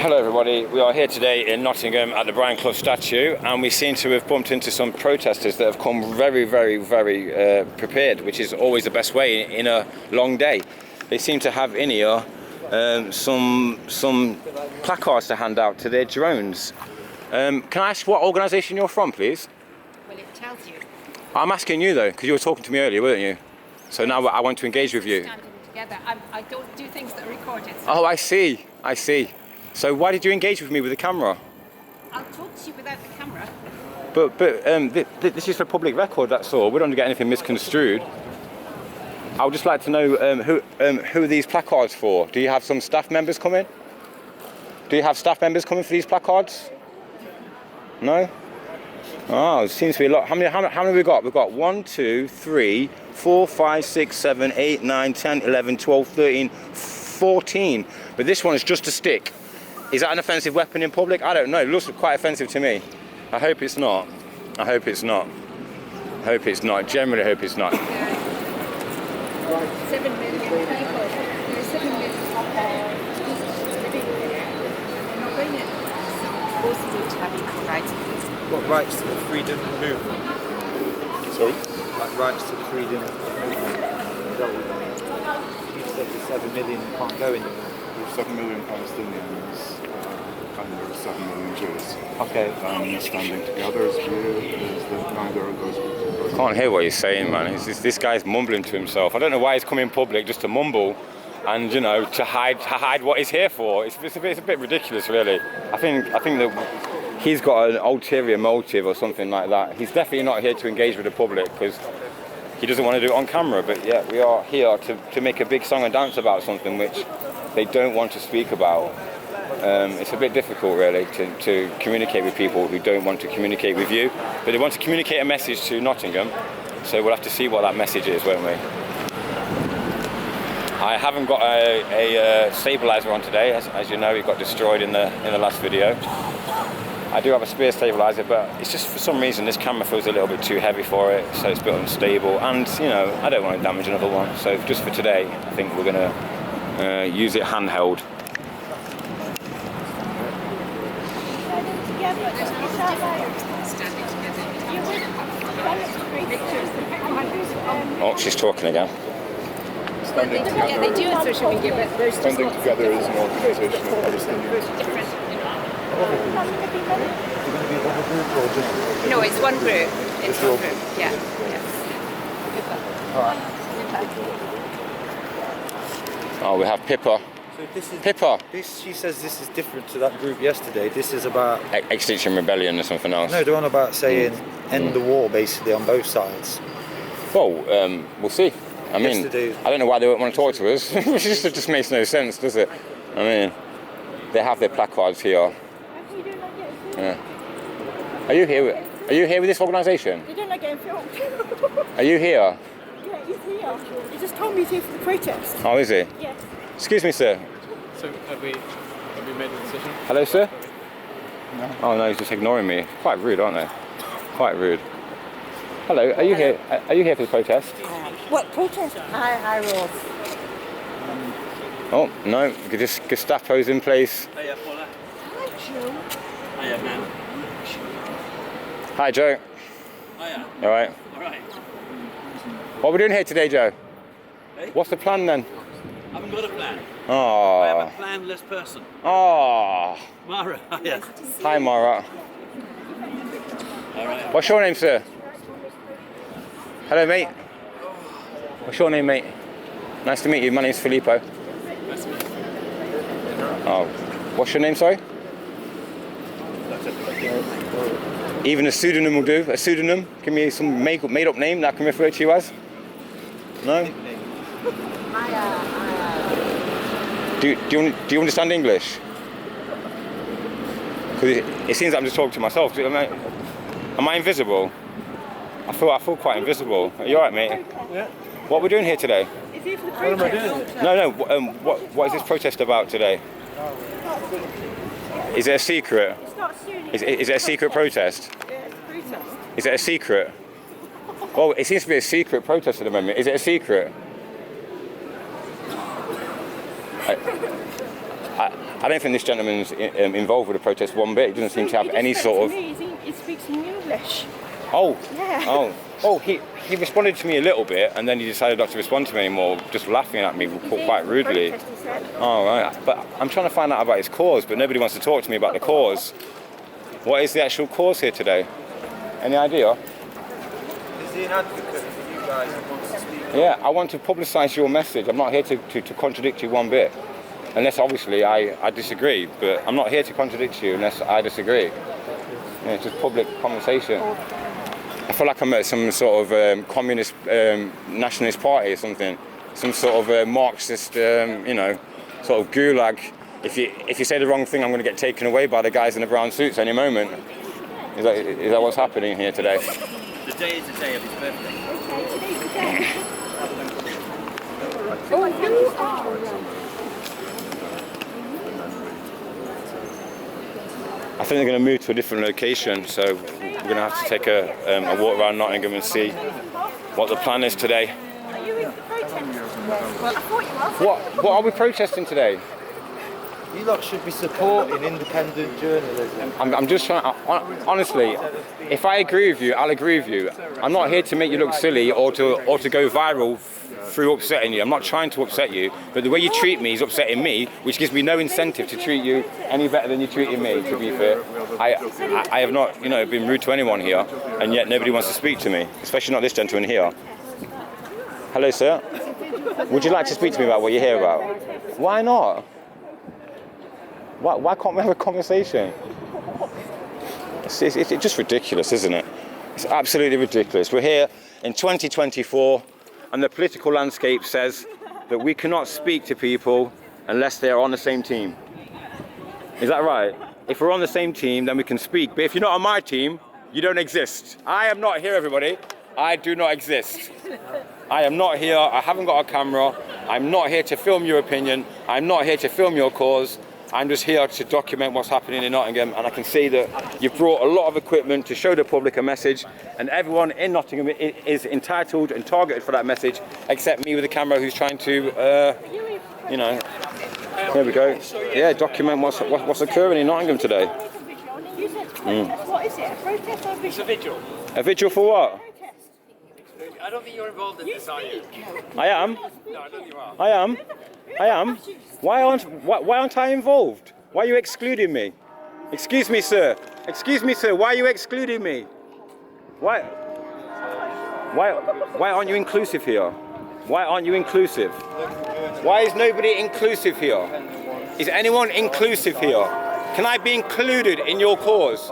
Hello everybody, we are here today in Nottingham at the Brian Clough statue, and we seem to have bumped into some protesters that have come very prepared, which is always the best way in a long day. They seem to have in here some placards to hand out to their drones. Can I ask what organisation you're from, please? Well, it tells you. I'm asking you though, because you were talking to me earlier, weren't you? So now I want to engage with you. Standing together. I don't do things that are recorded. So Oh, I see. So why did you engage with me with the camera? I'll talk to you without the camera. But this is for public record, that's all. We don't want to get anything misconstrued. I would just like to know who are these placards for? Do you have some staff members coming? Do you have staff members coming for these placards? No? Oh, it seems to be a lot. How many have we got? We've got 1, 2, 3, 4, 5, 6, 7, 8, 9, 10, 11, 12, 13, 14. But this one is just a stick. Is that an offensive weapon in public? I don't know. It looks quite offensive to me. I hope it's not. I hope it's not. I hope it's not. Generally hope it's not. 7 million people. There's 7 million living there. They're not going it. So both need to have equal rights. What rights to the freedom of movement? Sorry? Like rights to the freedom of movement. You said the 7 million can't go in. There's 7 million Palestinians and there's 7 million Jews. Okay. And standing together's view is that neither of those groups are Can't hear what he's saying, man. This guy's mumbling to himself. I don't know why he's come in public just to mumble and, you know, to hide what he's here for. It's a bit ridiculous, really. I think that he's got an ulterior motive or something like that. He's definitely not here to engage with the public because he doesn't want to do it on camera. But yeah, we are here to make a big song and dance about something which they don't want to speak about. It's a bit difficult, really, to communicate with people who don't want to communicate with you, but they want to communicate a message to Nottingham, so we'll have to see what that message is, won't we? I haven't got a stabiliser on today, as you know, it got destroyed in the last video. I do have a spare stabiliser, but it's just for some reason this camera feels a little bit too heavy for it, so it's a bit unstable, and you know, I don't want to damage another one, so just for today, I think we're going to use it handheld. Standing together. Oh, she's talking again. standing Yeah, they together. do on social media, but there's just Standing lots of together is an organisation of Palestinians. different. No, it's one group. It's one group. Yeah. Oh, we have Pippa. So this is Pippa. She says this is different to that group yesterday. This is about Extinction Rebellion or something else. they're on about saying end the war basically on both sides. Well, we'll see. I mean, Yesterday- I don't know why they don't want to talk to us. It just makes no sense, does it? I mean, they have their placards here. Yeah. Are you here with this organisation? They don't like getting filmed. Are you here? Yeah, he's here. He just told me he's here for the protest. Oh, is he? Yes. Excuse me, sir. So have we made a decision? Hello, sir? No. Oh no, he's just ignoring me. Quite rude, aren't they? Quite rude. Hello, are you here? Are you here for the protest? What protest? Hi, Ross. Oh no, Gestapo's in place. Hiya, Paula. Hi, Joe. Hiya, man. Hi, Joe. Hiya. All right. All right. What are we doing here today, Joe? Hey? What's the plan then? I haven't got a plan. Oh. I am a planless person. Oh. Mara, hiya. Hi, Mara. All right. What's your name, sir? Hello, mate. What's your name, mate? Nice to meet you. My name's Filippo. Nice to meet you. Oh. What's your name, sorry? Even a pseudonym will do. A pseudonym? Give me some made-up name that I can refer to you as. No? Do you understand English? Because it seems like I'm just talking to myself. Am I invisible? I feel quite invisible. Are you alright, mate? Yeah. What are we doing here today? Is he for the What am I protest? doing? No. What is this protest about today? Is it a secret? It's not soon. Is it a secret protest? Yeah, it's a protest. Is it a secret? Well, it seems to be a secret protest at the moment. Is it a secret? I don't think this gentleman's involved with the protest one bit. He doesn't seem to have any sort of... He speaks in English. Oh, Yeah. oh, he responded to me a little bit, and then he decided not to respond to me anymore, just laughing at me quite rudely. Protest, he said. Oh, right. But I'm trying to find out about his cause, but nobody wants to talk to me about the cause. What is the actual cause here today? Any idea? Is he an advocate for you guys who wants to speak? Yeah, I want to publicise your message. I'm not here to contradict you one bit. Unless, obviously, I disagree. But I'm not here to contradict you unless I disagree. Yeah, it's just public conversation. I feel like I'm at some sort of communist nationalist party or something. Some sort of Marxist, you know, sort of gulag. If you say the wrong thing, I'm going to get taken away by the guys in the brown suits any moment. Is that what's happening here today? The day is the day of his birthday. Okay, today's the day. Oh, you are. I think they're going to move to a different location, so we're going to have to take a walk around Nottingham and see what the plan is today. Are you in the protest? Well, I thought you were. What are we protesting today? You lot should be supporting independent journalism. I'm just trying. Honestly, if I agree with you, I'll agree with you. I'm not here to make you look silly or to go viral through upsetting you. I'm not trying to upset you, but the way you treat me is upsetting me, which gives me no incentive to treat you any better than you treated me. To be fair, I have not, you know, been rude to anyone here, and yet nobody wants to speak to me, especially not this gentleman here. Hello, sir. Would you like to speak to me about what you're here about? Why not? Why can't we have a conversation? It's just ridiculous, isn't it? It's absolutely ridiculous. We're here in 2024, and the political landscape says that we cannot speak to people unless they are on the same team. Is that right? If we're on the same team, then we can speak. But if you're not on my team, you don't exist. I am not here, everybody. I do not exist. I am not here. I haven't got a camera. I'm not here to film your opinion. I'm not here to film your cause. I'm just here to document what's happening in Nottingham, and I can see that you've brought a lot of equipment to show the public a message, and everyone in Nottingham is entitled and targeted for that message, except me with the camera who's trying to, you know, here we go. Yeah, document what's occurring in Nottingham today. You said protest. What is it? A protest or a vigil? It's a vigil. A vigil for what? Protest. I don't think you're involved in this, are you? I am. No, I don't think you are. I am. I am. Why aren't I involved? Why are you excluding me? Excuse me, sir. Excuse me, sir. Why are you excluding me? Why aren't you inclusive here? Why aren't you inclusive? Why is nobody inclusive here? Is anyone inclusive here? Can I be included in your cause?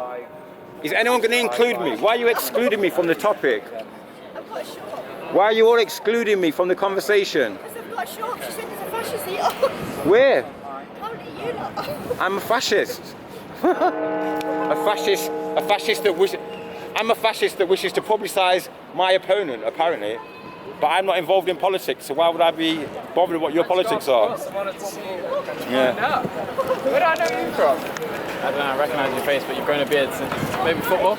Is anyone going to include me? Why are you excluding me from the topic? I've got a short. Why are you all excluding me from the conversation? Because I've got a short. She said there's a fascist here. Where? Apparently you lot. I'm a fascist. a fascist that wishes. I'm a fascist that wishes to publicise my opponent, apparently. But I'm not involved in politics, so why would I be bothered with what your politics are? Yeah. Where do I know you from? I don't know, I recognise your face, but you've grown a beard since maybe football?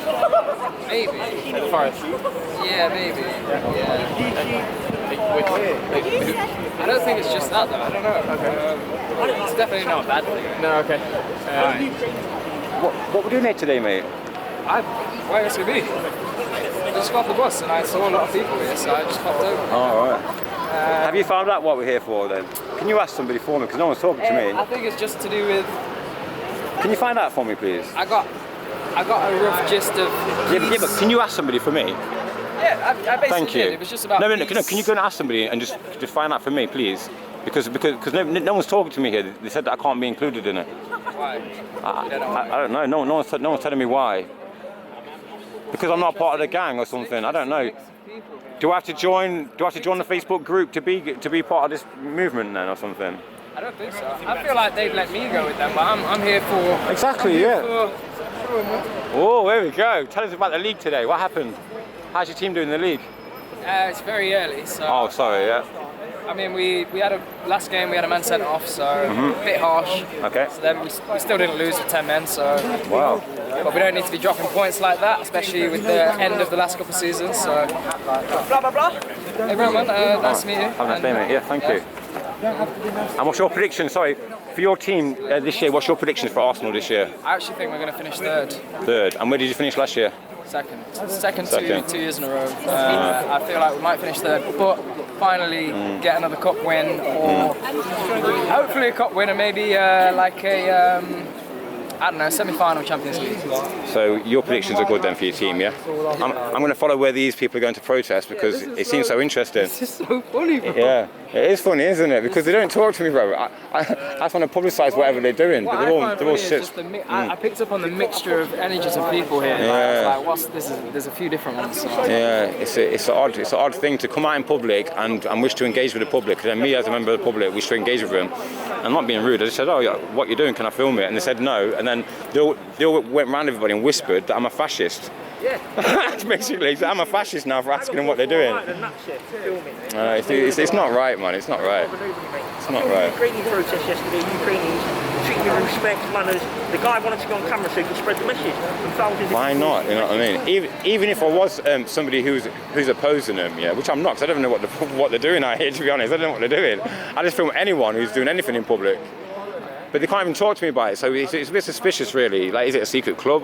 Maybe. At the Forest? Yeah, maybe. Yeah. I don't think it's just that though, I don't know. Okay. It's definitely not a bad thing. No, okay. What we're doing here today, mate? Why else would it be? I just got off the bus and I saw a lot of people here, so I just popped over. All right. Have you found out what we're here for then? Can you ask somebody for me? Because no one's talking to me. I think it's just to do with... Can you find out for me, please? I got a rough gist of... Yeah, but can you ask somebody for me? Yeah, I basically Thank you. did. It was just about No, can you go and ask somebody and just find out for me, please? Because no one's talking to me here. They said that I can't be included in it. Why? I don't know. No one's telling me why. Because I'm not part of the gang or something. I don't know. Do I have to join the Facebook group to be part of this movement then or something? I don't think so. I feel like they'd let me go with them, but I'm here for... Exactly, yeah. Oh, there we go. Tell us about the league today. What happened? How's your team doing in the league? It's very early, so... Oh, sorry, yeah. I mean, we had last game we had a man sent off, so a bit harsh. Okay. So then we still didn't lose with 10 men, so... Wow. But we don't need to be dropping points like that, especially with the end of the last couple of seasons, so... Blah, blah, blah. Hey, Roman, nice to meet you. Have a nice day, mate. Yeah, thank you. And what's your prediction? Sorry, for your team this year. What's your predictions for Arsenal this year? I actually think we're going to finish third. Third. And where did you finish last year? Second. Two years in a row. I feel like we might finish third, but finally get another cup win, or hopefully a cup win, and maybe like a I don't know, semi-final Champions League. So your predictions are good then for your team, yeah? I'm going to follow where these people are going to protest because it seems so interesting. This is so funny, bro. Yeah, it is funny, isn't it? Because they don't talk to me, bro. I just want to publicise whatever they're doing, but they're all shit. I picked up on the mixture of energies of people here. Yeah. Like, there's a few different ones. So. Yeah, it's an odd thing to come out in public and wish to engage with the public. And then me as a member of the public wish to engage with them. I'm not being rude. I just said, oh, yeah, what you're doing? Can I film it? And they said no. And then they all went round everybody and whispered that I'm a fascist. Yeah. Basically, so I'm a fascist now for asking them what they're doing. It's not right, man. It's not right. It's not right. Ukrainian protest yesterday. Ukrainians treating with respect, manners. The guy wanted to go on camera so he could spread the message. Why not? You know what I mean? Even if I was somebody who's opposing them, yeah, which I'm not, because I don't know what they're doing out here. To be honest, I don't know what they're doing. I just film anyone who's doing anything in public. But they can't even talk to me about it, so it's a bit suspicious, really. Like, is it a secret club?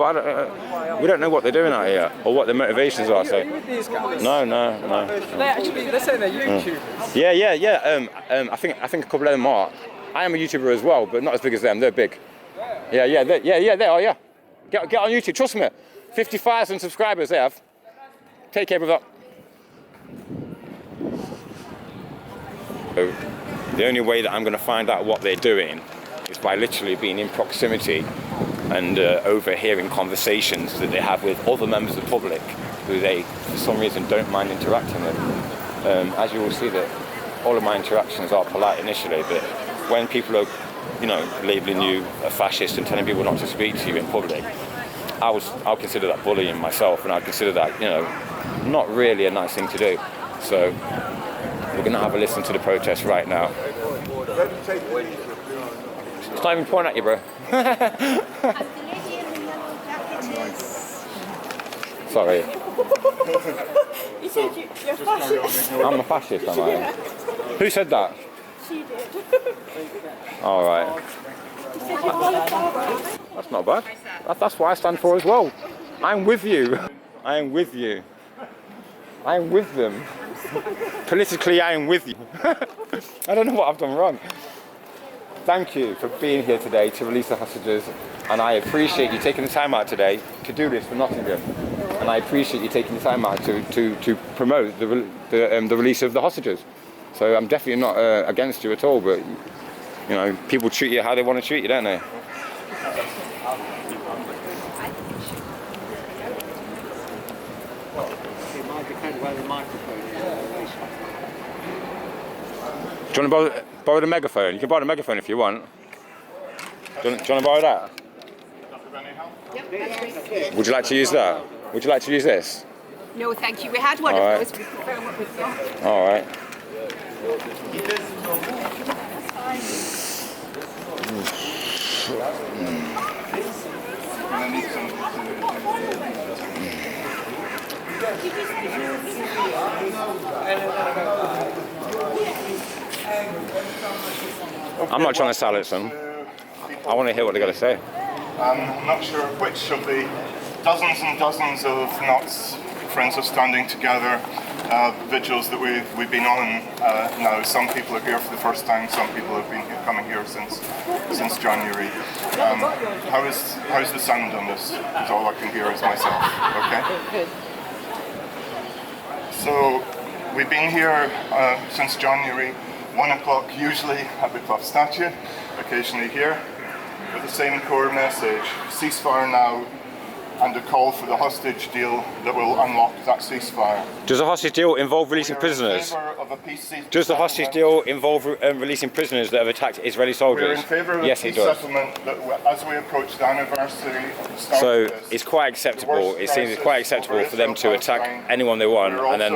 We don't know what they're doing out here or what their motivations are. So, no. They're saying they're YouTubers. Yeah. I think a couple of them are. I am a YouTuber as well, but not as big as them. They're big. Yeah, they are. Yeah, get on YouTube. Trust me. 50,000 subscribers they have. Take care of that. So, the only way that I'm going to find out what they're doing is by literally being in proximity and overhearing conversations that they have with other members of the public who they, for some reason, don't mind interacting with. As you will see, that all of my interactions are polite initially, but when people are, labelling you a fascist and telling people not to speak to you in public, I'll consider that bullying myself, and I'd consider that, not really a nice thing to do. So we're going to have a listen to the protest right now. It's not even pointing at you, bro. Sorry. You said you're fascist. I'm a fascist, am I? Yeah. Who said that? She did. All right. You said you're all a That's not bad. That's what I stand for as well. I'm with you. I am with you. I am with them. Politically, I am with you. I don't know what I've done wrong. Thank you for being here today to release the hostages, and I appreciate you taking the time out today to do this for Nottingham, and I appreciate you taking the time out to promote the release of the hostages. So I'm definitely not against you at all, but people treat you how they want to treat you, don't they? Do you want to borrow the megaphone? You can borrow the megaphone if you want. Do you want to borrow that? Would you like to use that? Would you like to use this? No, thank you. We had one of those. We prefer what we've got. All right. I'm not trying to silence them. I want to hear what they've got to say. I'm not sure which of the dozens and dozens of Knots Friends of Standing Together vigils that we've been on now. Some people are here for the first time, some people have been coming here since January. How's the sound on this? Because all I can hear is myself. Okay? So we've been here since January, 1 o'clock usually at the Clough statue, occasionally here, with the same core message: ceasefire now, and a call for the hostage deal that will unlock that ceasefire. Does the hostage deal involve releasing prisoners? Does the hostage deal involve releasing prisoners that have attacked Israeli soldiers? We're in favour of yes, a it peace does. settlement that, as we approach the anniversary of the start So of this, it's quite acceptable. It seems it's quite acceptable for them to attack anyone they want, and then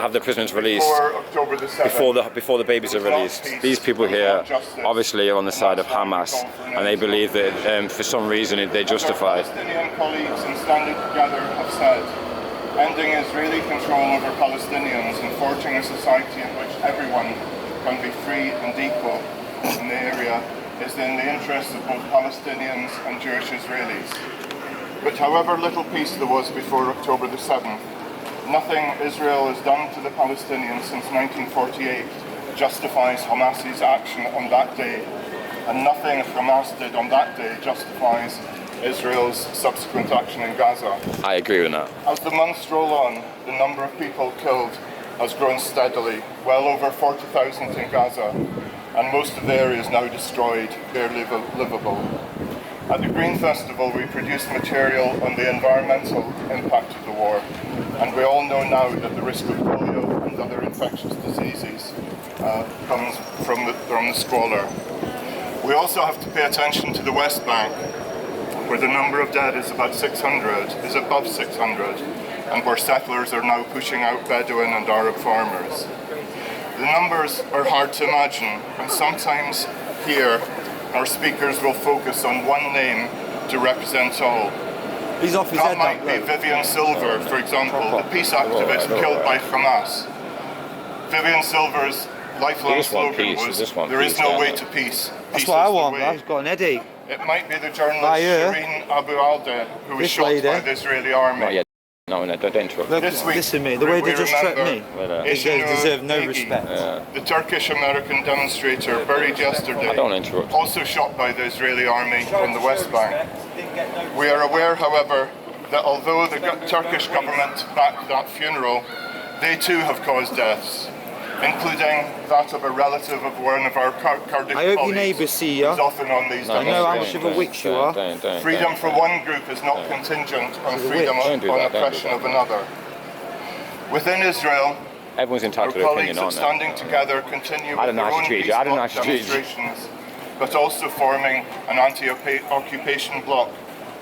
have the prisoners released before the babies are released. These people here obviously are on the side of Hamas, and they believe that for some reason they're justified. Palestinian colleagues and Standing Together have said, ending Israeli control over Palestinians and forging a society in which everyone can be free and equal in the area is in the interests of both Palestinians and Jewish Israelis. But however little peace there was before October the 7th, nothing Israel has done to the Palestinians since 1948 justifies Hamas's action on that day, and nothing Hamas did on that day justifies Israel's subsequent action in Gaza. I agree with that. As the months roll on, the number of people killed has grown steadily, well over 40,000 in Gaza, and most of the area is now destroyed, barely livable. At the Green Festival, we produced material on the environmental impact of the war, and we all know now that the risk of polio and other infectious diseases comes from the squalor. We also have to pay attention to the West Bank, where the number of dead is above 600, and where settlers are now pushing out Bedouin and Arab farmers. The numbers are hard to imagine, and sometimes here our speakers will focus on one name to represent all. He's off his That head. might be Vivian Silver, for example, the peace activist killed by Hamas. Vivian Silver's lifelong slogan was, "There is no way to peace. That's Peace what I is the want. way." I've got an headache. It might be the journalist Right here. Shireen Abu Alde, who was This shot lady. by the Israeli army. Not yet. No, don't interrupt. Look, This week, listen to me. The way they we just treat remember me, Well, they Eşinur deserve no Egi, respect. the Turkish-American demonstrator buried yesterday, I don't interrupt. also shot by the Israeli army on the West Bank. We are aware, however, that although the Turkish government backed that funeral, they too have caused deaths, including that of a relative of one of our Kurdish I hope your colleagues, neighbours see you. who's often on these I know how demonstrations. much of a witch you are. Freedom for one group is not contingent on freedom Don't do on that, don't do oppression that. of another. Within Israel, Everyone's our entitled to their colleagues opinion, at aren't they? Standing Together continue I with don't know their how own to treat you. I don't know peace how to treat you. demonstrations, but also forming an anti-occupation bloc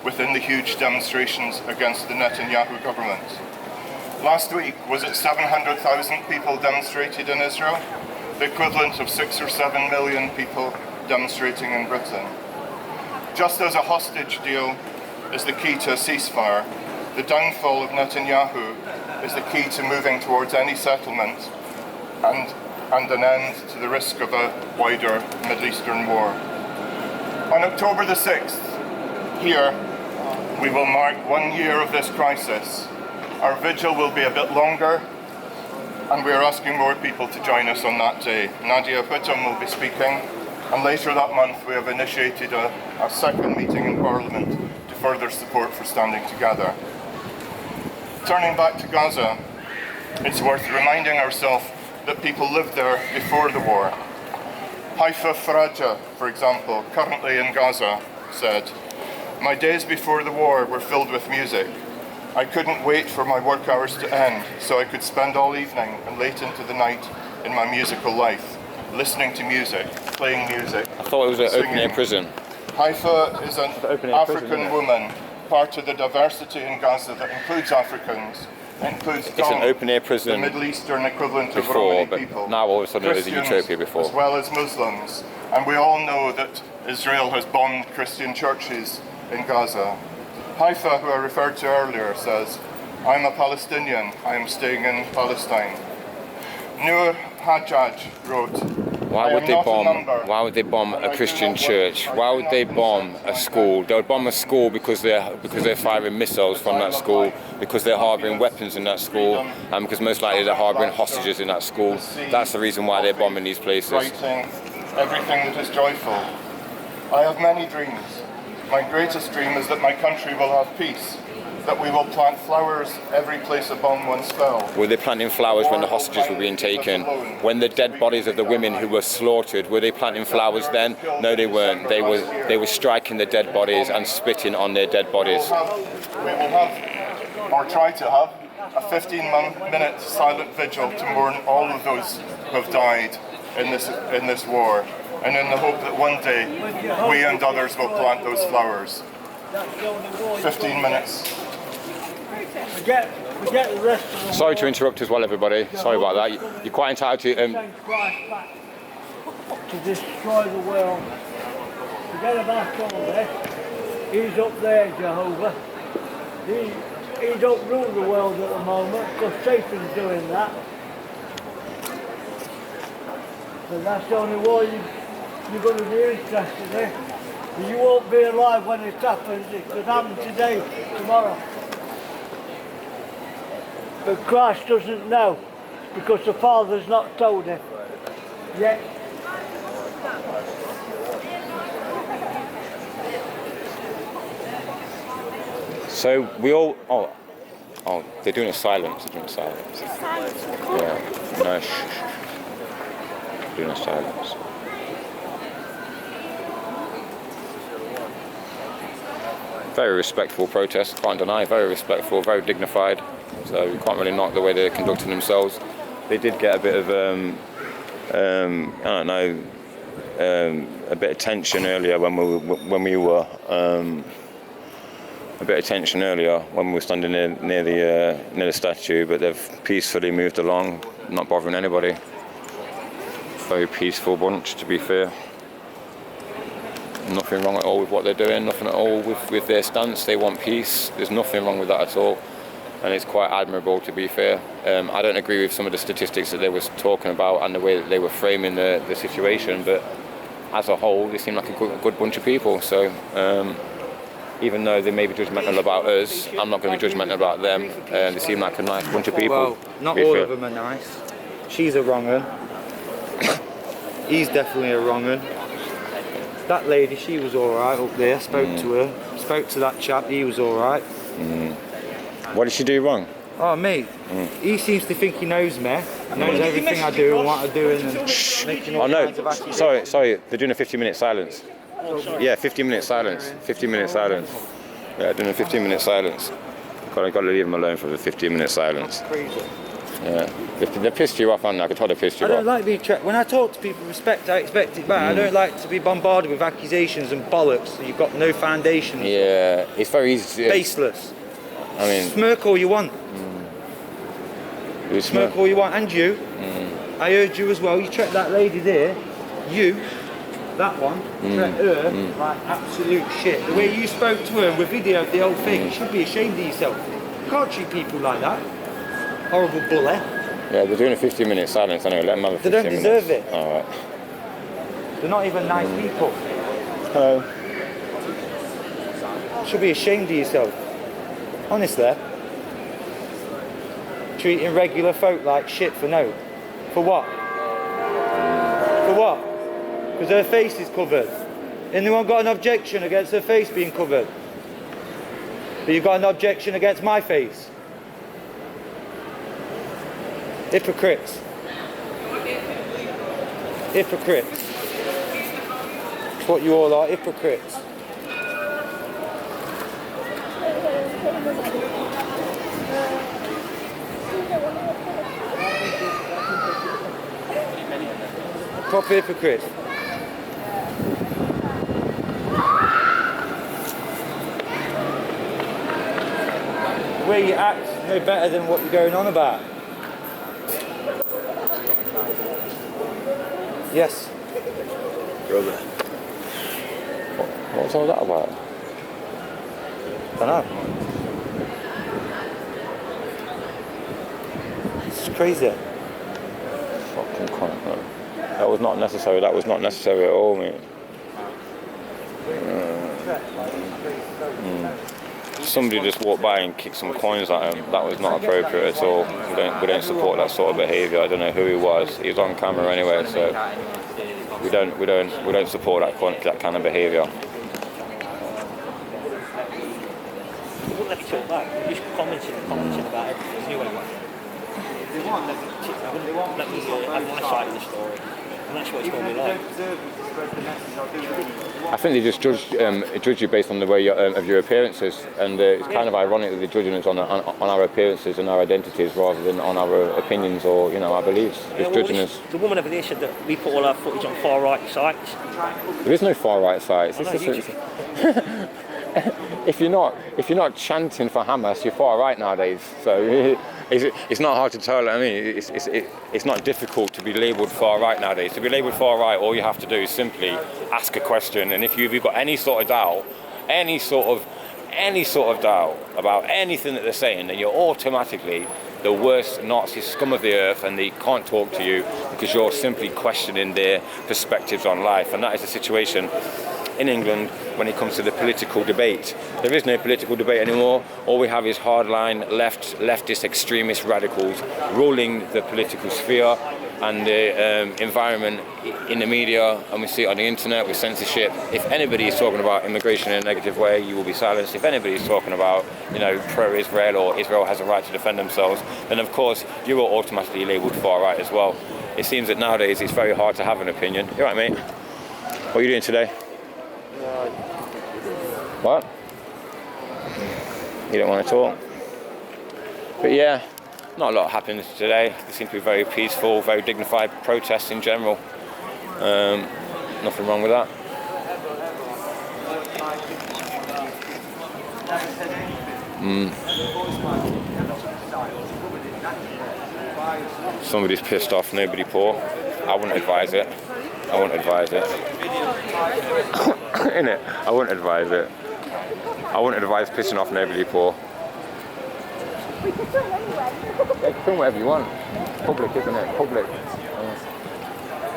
within the huge demonstrations against the Netanyahu government. Last week, was it 700,000 people demonstrated in Israel? The equivalent of 6 or 7 million people demonstrating in Britain. Just as a hostage deal is the key to a ceasefire, the downfall of Netanyahu is the key to moving towards any settlement and an end to the risk of a wider Middle Eastern war. On October the 6th, here, we will mark 1 year of this crisis. Our vigil will be a bit longer, and we are asking more people to join us on that day. Nadia Whittam will be speaking, and later that month we have initiated a second meeting in Parliament to further support for Standing Together. Turning back to Gaza, it's worth reminding ourselves that people lived there before the war. Haifa Faraja, for example, currently in Gaza, said, "My days before the war were filled with music. I couldn't wait for my work hours to end so I could spend all evening and late into the night in my musical life, listening to music, playing music." I thought it was an singing. open-air prison. Haifa is an open-air prison, African isn't it? woman, part of the diversity in Gaza that includes Africans, includes It's an Dom, open-air the prison Middle Eastern equivalent of before, Romani but people. now all of a sudden it was a Christians utopia before. as well as Muslims. And we all know that Israel has bombed Christian churches in Gaza. Haifa, who I referred to earlier, says, "I'm a Palestinian, I am staying in Palestine." Noor Hajjaj wrote, Why would they bomb a Christian church? Why would they bomb a school? They would bomb a school because they're firing missiles from that school, because they're harboring weapons in that school, and because most likely they're harboring hostages in that school. That's the reason why they're bombing these places. Writing everything that is joyful. I have many dreams. My greatest dream is that my country will have peace, that we will plant flowers every place a bomb once fell. Were they planting flowers when the hostages were being taken? When the dead bodies of the women who were slaughtered, were they planting flowers then? No, they weren't. They were striking the dead bodies and spitting on their dead bodies. We will have, or try to have, a 15-minute silent vigil to mourn all of those who have died in this war, and in the hope that one day we and others will plant those flowers. 15 minutes. Forget the rest of the Sorry to interrupt as well, everybody. Sorry about that. You're quite entitled to. send Christ back to destroy the world. Forget about all this. He's up there, Jehovah. He don't rule the world at the moment because Satan's doing that. But that's the only way you're going to be interested in. But you won't be alive when it happens. It could happen today, tomorrow. But Christ doesn't know because the Father's not told him yet. So we all. Oh, they're doing a silence. They're doing a silence. Yeah. No. Shh. Doing a silence. Very respectful protest. Can't deny. Very respectful. Very dignified. So you can't really knock the way they're conducting themselves. They did get a bit of I don't know, a bit of tension earlier when we were a bit of tension earlier when we were standing near the statue, but they've peacefully moved along, not bothering anybody. Very peaceful bunch, to be fair. Nothing wrong at all with what they're doing, nothing at all with their stance. They want peace. There's nothing wrong with that at all. And it's quite admirable, to be fair. I don't agree with some of the statistics that they were talking about and the way that they were framing the situation, but as a whole, they seem like a good bunch of people. So even though they may be judgmental about us, I'm not going to be judgmental about them. They seem like a nice bunch of people. Well, not all of them are nice. She's a wrong un. He's definitely a wrong un. That lady, she was alright up there. Spoke to her. Spoke to that chap, he was alright. What did she do wrong? Oh, mate. He seems to think he knows me. Knows everything I do and what I do and making all kinds of accusations. Sorry, they're doing a 50-minute silence. Yeah, 15-minute silence. 15-minute silence. Yeah, doing a 15-minute silence. Got to leave them alone for the 15-minute silence. Crazy. Yeah, they pissed you off, haven't they? I could tell they pissed you off. I don't like being trapped. When I talk to people, respect, I expect it back. I don't like to be bombarded with accusations and bollocks that you've got no foundation. Yeah, it's very easy. Baseless. I mean, Smirk all you want. Smirk all you want, and you. I heard you as well. You treat that lady there. You, that one, treat her like absolute shit. The way you spoke to her with video of the whole thing, you should be ashamed of yourself. You can't treat people like that. Horrible bully. Yeah, they're doing a 15-minute silence. Anyway, let them have a 15 minutes. They don't deserve it. All right. They're not even nice people. Hello. You should be ashamed of yourself. Honestly. Treating regular folk like shit for no. For what? For what? Because her face is covered. Anyone got an objection against her face being covered? But you've got an objection against my face? Hypocrites. Hypocrites. That's what you all are, hypocrites. Proper hypocrites. The way you act is no better than what you're going on about. Yes. Brother. What's all that about? I don't know. It's crazy. Fucking cunt, man. That was not necessary. That was not necessary at all, mate. Somebody just walked by and kicked some coins at him. That was not appropriate at all. We don't support that sort of behaviour. I don't know who he was. He was on camera anyway, so we don't support that kind of behaviour. Wouldn't let me talk back. Just commenting about everything. Anyway, they won't let me have my side of the story. And that's what it's going to be like. I think they just judge you based on the way of your appearances, and it's kind of ironic that they're judging us on our appearances and our identities rather than on our opinions or our beliefs. Just judging us. The woman over there said that we put all our footage on far right sites. There is no far right sites. If you're not chanting for Hamas, you're far right nowadays. So it's not hard to tell. I mean, it's not difficult to be labelled far right nowadays. To be labelled far right, all you have to do is simply ask a question, and if you've got any sort of doubt, any sort of doubt about anything that they're saying, then you're automatically the worst Nazi scum of the earth, and they can't talk to you because you're simply questioning their perspectives on life. And that is the situation in England when it comes to the political debate. There is no political debate anymore. All we have is hardline leftist extremist radicals ruling the political sphere and the environment in the media, and we see it on the internet with censorship. If anybody is talking about immigration in a negative way, you will be silenced. If anybody is talking about, pro-Israel or Israel has a right to defend themselves, then of course you are automatically labelled far right as well. It seems that nowadays it's very hard to have an opinion. You all right, mate? What are you doing today? What? You don't want to talk? But yeah, not a lot happens today. They seem to be very peaceful, very dignified protests in general. Nothing wrong with that. Somebody's pissed off, nobody poor. I wouldn't advise it. Innit? I wouldn't advise it. I wouldn't advise pissing off nobody poor. We can film anyway. Yeah, film whatever you want. Public, isn't it? Public.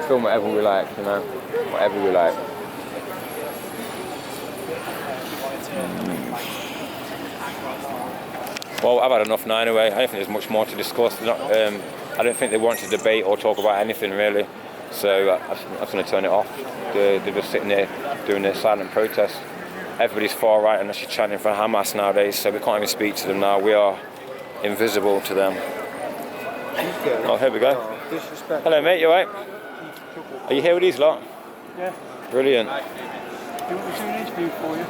Film whatever we like, whatever we like. Well, I've had enough now anyway. I don't think there's much more to discuss. I don't think they want to debate or talk about anything really. So I'm just going to turn it off. They're just sitting there doing their silent protest. Everybody's far right unless you're chanting for Hamas nowadays, so we can't even speak to them now. We are invisible to them. Oh, here we go. Hello, mate, you alright? Are you here with these lot? Yeah. Brilliant. Do you want me to do an interview for you?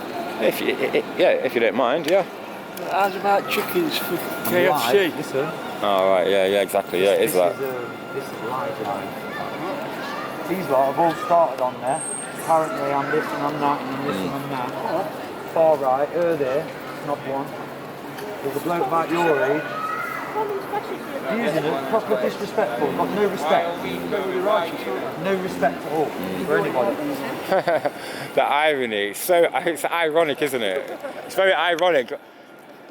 If you don't mind, yeah. How's about chickens for KFC? Listen. Oh, right, yeah, exactly, yeah, it is that. This is live, These lot have all started on there. Apparently I'm this and I'm that and I'm this and I'm that. Far right, her there, not one. There's a bloke about your age. Using it, proper disrespectful, got no respect. No respect at all for anybody. The irony, it's ironic, isn't it? It's very ironic.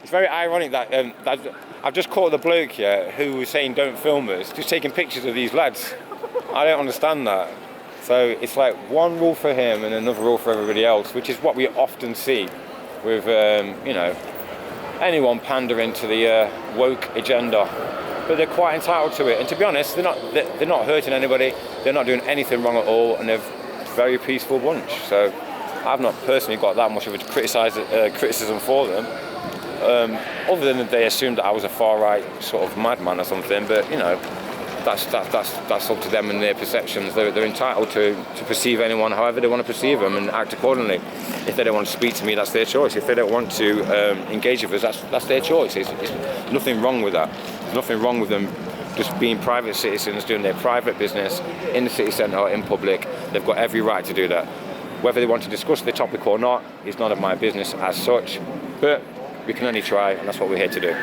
It's very ironic that I've just caught the bloke here who was saying don't film us, just taking pictures of these lads. I don't understand that. So it's like one rule for him and another rule for everybody else, which is what we often see with, anyone pandering to the woke agenda. But they're quite entitled to it. And to be honest, they're not hurting anybody. They're not doing anything wrong at all, and they're a very peaceful bunch. So I've not personally got that much of a criticism for them. Other than that they assumed that I was a far right sort of madman or something. But that's up to them and their perceptions. They're entitled to perceive anyone however they want to perceive them and act accordingly. If they don't want to speak to me, that's their choice. If they don't want to engage with us, that's their choice. It's nothing wrong with that. There's nothing wrong with them just being private citizens, doing their private business in the city centre or in public. They've got every right to do that. Whether they want to discuss the topic or not is none of my business as such. But we can only try, and that's what we're here to do.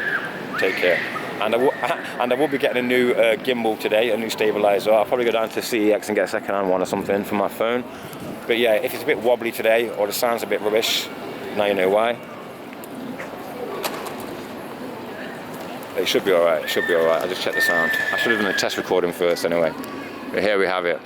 Take care. And I will be getting a new gimbal today, a new stabiliser. I'll probably go down to CEX and get a second-hand one or something for my phone. But yeah, if it's a bit wobbly today or the sound's a bit rubbish, now you know why. It should be alright, I just checked the sound. I should have done a test recording first anyway. But here we have it.